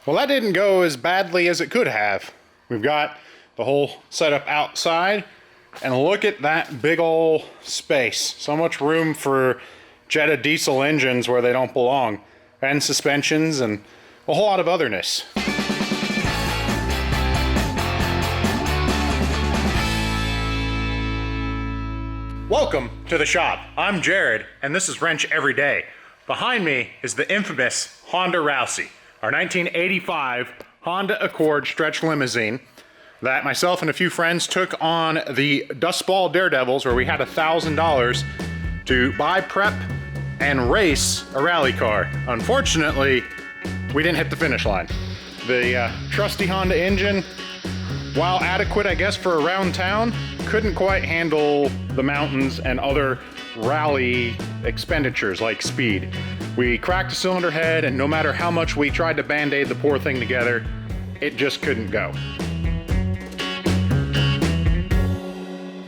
Well, that didn't go as badly as it could have. We've got the whole setup outside, and look at that big ol' space. So much room for Jetta diesel engines where they don't belong, and suspensions and a whole lot of otherness. Welcome to the shop. I'm Jared, and this is Wrench Every Day. Behind me is the infamous Honda Rousey, our 1985 Honda Accord stretch limousine that myself and a few friends took on the Dust Ball Daredevils, where we had $1,000 to buy, prep, and race a rally car. Unfortunately, we didn't hit the finish line. The trusty Honda engine, while adequate, I guess, for around town, couldn't quite handle the mountains and other rally expenditures like speed. We cracked a cylinder head, and no matter how much we tried to band-aid the poor thing together, it just couldn't go.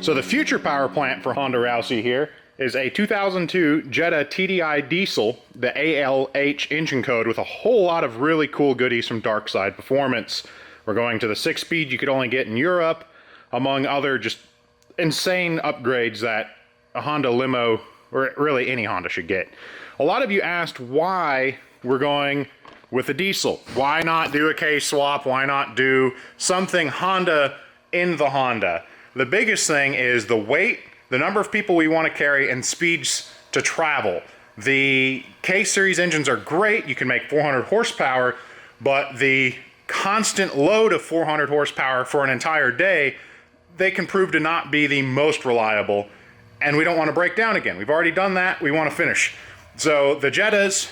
So the future power plant for Honda Rousey here is a 2002 Jetta TDI diesel, the ALH engine code, with a whole lot of really cool goodies from Darkside Performance. We're going to the 6-speed you could only get in Europe, among other just insane upgrades that a Honda Limo, or really any Honda, should get. A lot of you asked why we're going with a diesel. Why not do a case swap? Why not do something Honda in the Honda? The biggest thing is the weight, the number of people we want to carry, and speeds to travel. The K-Series engines are great. You can make 400 horsepower, but the constant load of 400 horsepower for an entire day, they can prove to not be the most reliable, and we don't want to break down again. We've already done that. We want to finish. So the Jettas,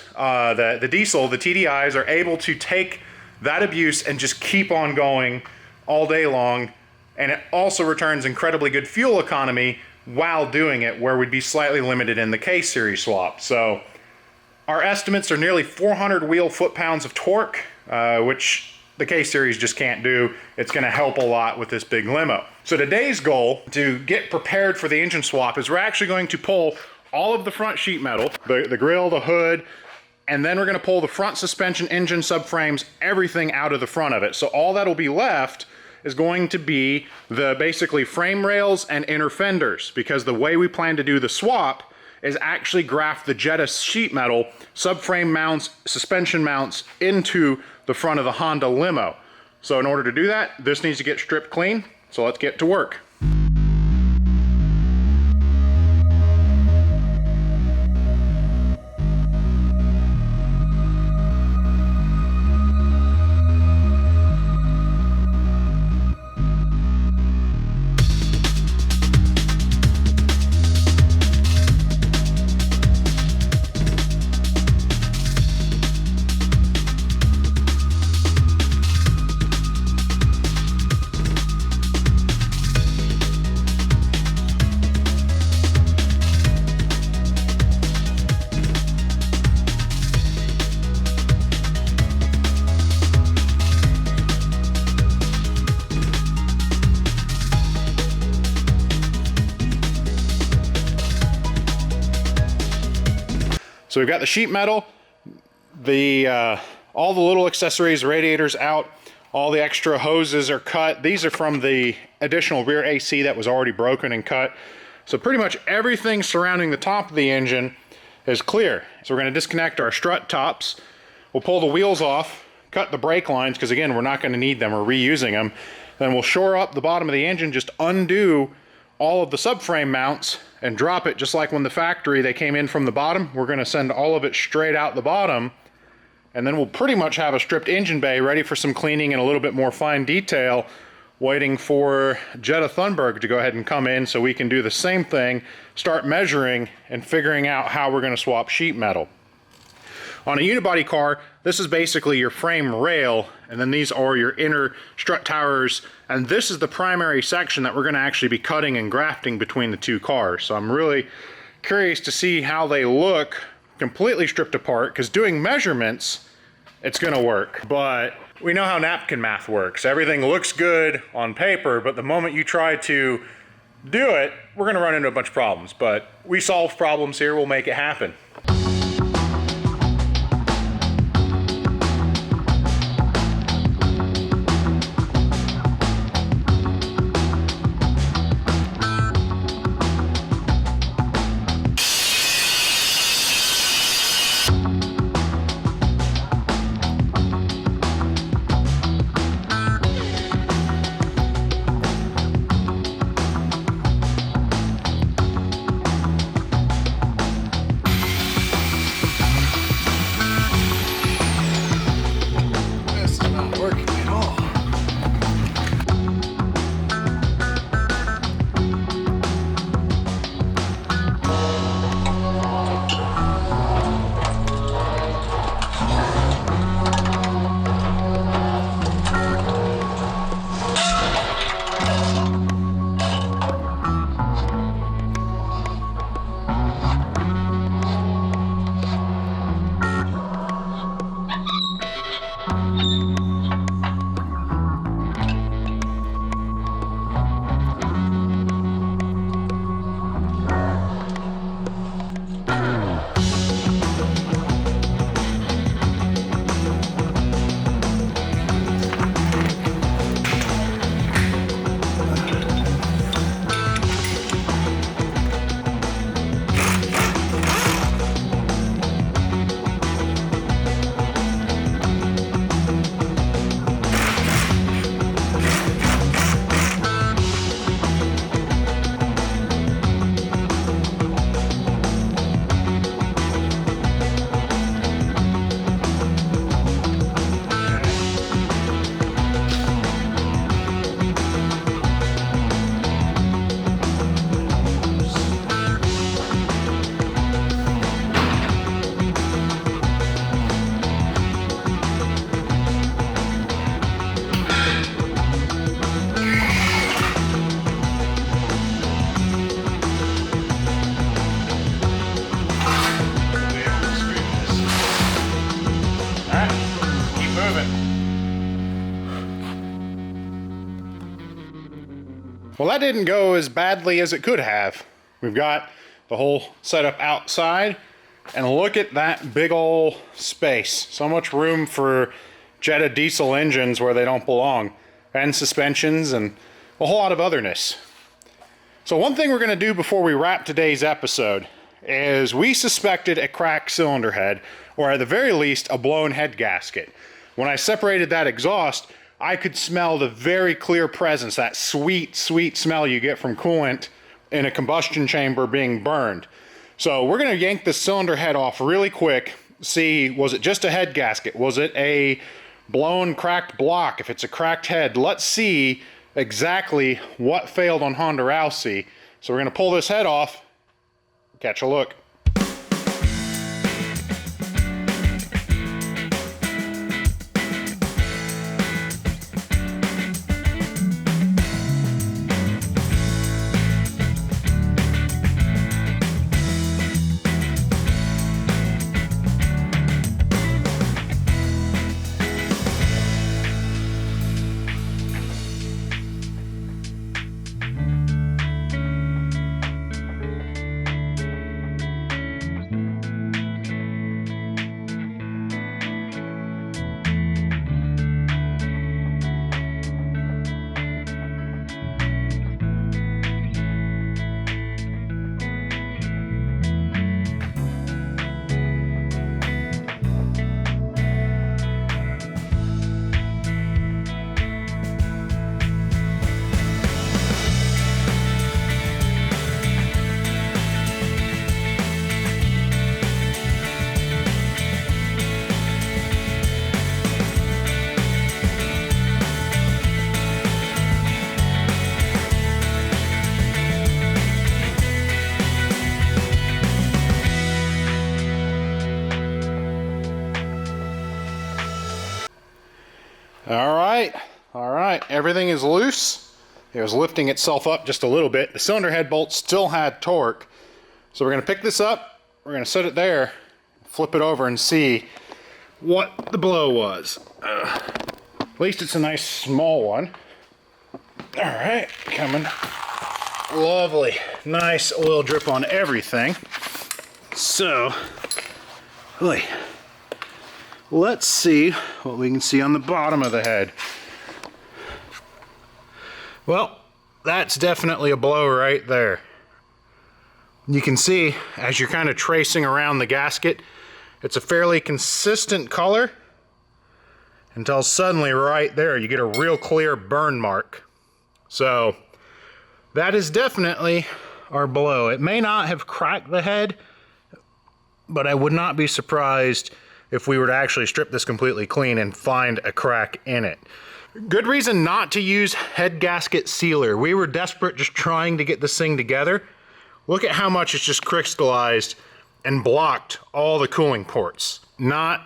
the diesel, the TDIs are able to take that abuse and just keep on going all day long, and it also returns incredibly good fuel economy while doing it, where we'd be slightly limited in the K-Series swap. So our estimates are nearly 400 wheel foot-pounds of torque, which the K-Series just can't do. It's gonna help a lot with this big limo. So today's goal to get prepared for the engine swap is we're actually going to pull all of the front sheet metal, the grill, the hood, and then we're gonna pull the front suspension, engine subframes, everything out of the front of it. So all that'll be left is going to be the basically frame rails and inner fenders, because the way we plan to do the swap is actually graft the Jetta sheet metal, subframe mounts, suspension mounts into the front of the Honda limo. So in order to do that, this needs to get stripped clean. So let's get to work. So we've got the sheet metal, all the little accessories, radiators out, all the extra hoses are cut. These are from the additional rear AC that was already broken and cut. So pretty much everything surrounding the top of the engine is clear. So we're going to disconnect our strut tops. We'll pull the wheels off, cut the brake lines, because again, we're not going to need them, we're reusing them. Then we'll shore up the bottom of the engine, just undo all of the subframe mounts and drop it just like when the factory they came in from the bottom. We're going to send all of it straight out the bottom, and then we'll pretty much have a stripped engine bay ready for some cleaning and a little bit more fine detail, waiting for Jetta Thunberg to go ahead and come in so we can do the same thing, start measuring and figuring out how we're going to swap sheet metal. On a unibody car, this is basically your frame rail, and then these are your inner strut towers, and this is the primary section that we're going to actually be cutting and grafting between the two cars. So I'm really curious to see how they look completely stripped apart, because doing measurements, it's going to work. But we know how napkin math works. Everything looks good on paper, but the moment you try to do it, we're going to run into a bunch of problems. But we solve problems here, we'll make it happen. moving. Well, that didn't go as badly as it could have. We've got the whole setup outside, and look at that big ol' space. So much room for Jetta diesel engines where they don't belong, and suspensions, and a whole lot of otherness. So one thing we're gonna do before we wrap today's episode is we suspected a cracked cylinder head, or at the very least, a blown head gasket. When I separated that exhaust, I could smell the very clear presence, that sweet, sweet smell you get from coolant in a combustion chamber being burned. So we're gonna yank the cylinder head off really quick, see, was it just a head gasket? Was it a blown, cracked block? If it's a cracked head, let's see exactly what failed on Honda Rousey. So we're gonna pull this head off, catch a look. All right, everything is loose. It was lifting itself up just a little bit. The cylinder head bolt still had torque. So we're gonna pick this up, we're gonna set it there, flip it over and see what the blow was. At least it's a nice small one. All right, coming. Lovely, nice oil drip on everything. So, let's see what we can see on the bottom of the head. Well, that's definitely a blow right there. You can see as you're kind of tracing around the gasket, it's a fairly consistent color until suddenly right there you get a real clear burn mark. So that is definitely our blow. It may not have cracked the head, but I would not be surprised if we were to actually strip this completely clean and find a crack in it. Good reason not to use head gasket sealer. We were desperate just trying to get this thing together. Look at how much it's just crystallized and blocked all the cooling ports. Not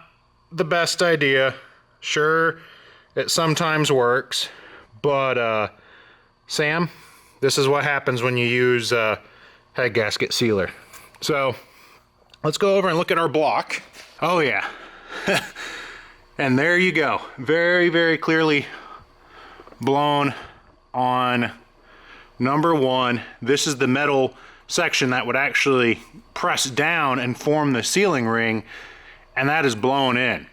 the best idea. Sure, it sometimes works, but Sam, this is what happens when you use head gasket sealer. So let's go over and look at our block. Oh yeah. And there you go. Very, very clearly blown on number one. This is the metal section that would actually press down and form the sealing ring, and that is blown in.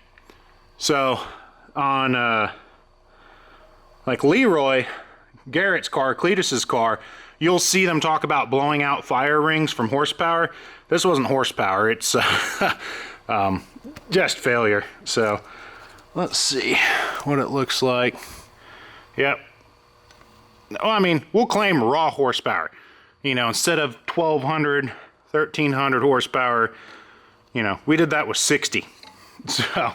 So on like Leroy, Garrett's car, Cletus's car, you'll see them talk about blowing out fire rings from horsepower. This wasn't horsepower, it's just failure. So let's see what it looks like. Yep. Well, I mean, we'll claim raw horsepower. You know, instead of 1,200, 1,300 horsepower, you know, we did that with 60. So,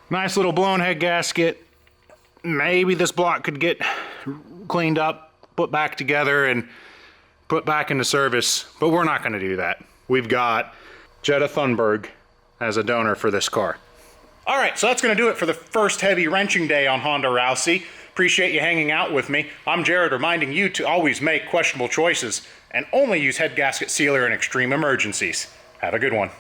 nice little blown head gasket. Maybe this block could get cleaned up, put back together, and put back into service, but we're not going to do that. We've got Jetta Thunberg as a donor for this car. All right, so that's going to do it for the first heavy wrenching day on Honda Rousey. Appreciate you hanging out with me. I'm Jared, reminding you to always make questionable choices and only use head gasket sealer in extreme emergencies. Have a good one.